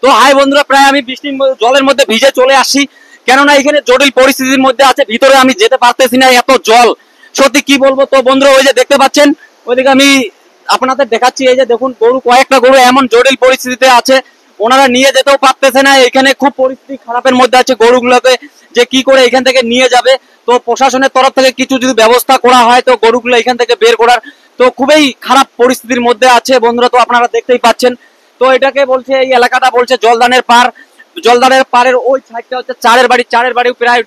তো হাই বন্ধুরা, প্রায় আমি বৃষ্টির জলের মধ্যে ভিজে চলে আসি, কেননা এখানে জটিল পরিস্থিতির মধ্যে আছে, ভিতরে আমি যেতে পারতেছি না, এত জল সত্যি কি বলবো। তো বন্ধুরা ওই যে দেখতে পাচ্ছেন, ওইদিকে আমি আপনাদের দেখাচ্ছি, এই যে দেখুন গরু, কয়েকটা গরু এমন জটিল পরিস্থিতিতে আছে, ওনারা নিয়ে যেতেও পারতেছে না, এখানে খুব পরিস্থিতি খারাপের মধ্যে আছে গরুগুলোকে, যে কি করে এখান থেকে নিয়ে যাবে। তো প্রশাসনের তরফ থেকে কিছু যদি ব্যবস্থা করা হয় তো গরুগুলো এখান থেকে বের করার, তো খুবই খারাপ পরিস্থিতির মধ্যে আছে বন্ধুরা। তো আপনারা দেখতেই পাচ্ছেন, তো এটাকে বলছে, এই এলাকাটা বলছে জলদানের পার। জলদানের পারের ওই সাইডটা হচ্ছে চারের বাড়ি প্রায়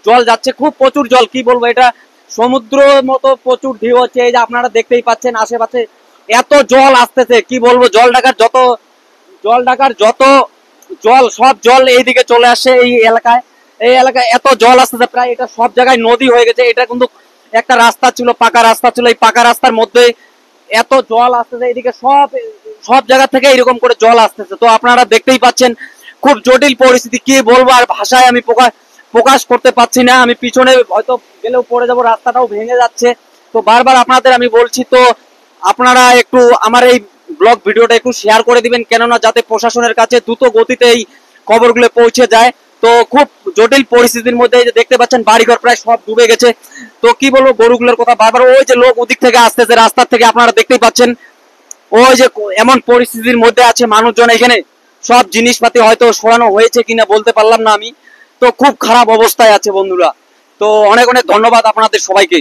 জল যাচ্ছে, খুব প্রচুর জল, কি বলবো, এটা সমুদ্র মতো প্রচুর ঢেউ হচ্ছে। এই যে আপনারা দেখতেই পাচ্ছেন আশেপাশে এত জল আসতেছে, কি বলবো, জল ডাকার যত জল, সব জল এইদিকে চলে আসে এই এলাকায় এত জল আসতেছে, প্রায় এটা সব জায়গায় নদী হয়ে গেছে। এটা কিন্তু একটা রাস্তা ছিল, পাকা রাস্তা ছিল, এই পাকা রাস্তার মধ্যে এত জল আসতেছে, এইদিকে সব সব জায়গা থেকে এরকম করে জল আসতেছে। তো আপনারা দেখতেই পাচ্ছেন খুব জটিল পরিস্থিতি, কি বলবো আর ভাষায় আমি প্রকাশ করতে পারছি না। আমি পিছনে হয়তো গেলেও পড়ে যাবো, রাস্তাটাও ভেঙে যাচ্ছে। তো বারবার আপনাদের আমি বলছি, তো আপনারা একটু আমার এই ব্লগ ভিডিওটা একটু শেয়ার করে দিবেন, কেননা যাতে প্রশাসনের কাছে দ্রুত গতিতে এই খবরগুলো পৌঁছে যায়। তো খুব জটিল পরিস্থিতির মধ্যে এই যে দেখতে পাচ্ছেন বাড়িঘর প্রায় সব ডুবে গেছে। তো কি বলবো, গরুগুলোর কথা বারবার, ওই যে লোক ওদিক থেকে আসতেছে রাস্তার থেকে, আপনারা দেখতেই পাচ্ছেন ওই যে এমন পরিস্থিতির মধ্যে আছে মানুষজন, এখানে সব জিনিসপাতি হয়তো সরানো হয়েছে কিনা বলতে পারলাম না আমি। তো খুব খারাপ অবস্থায় আছে বন্ধুরা। তো অনেক অনেক ধন্যবাদ আপনাদের সবাইকে।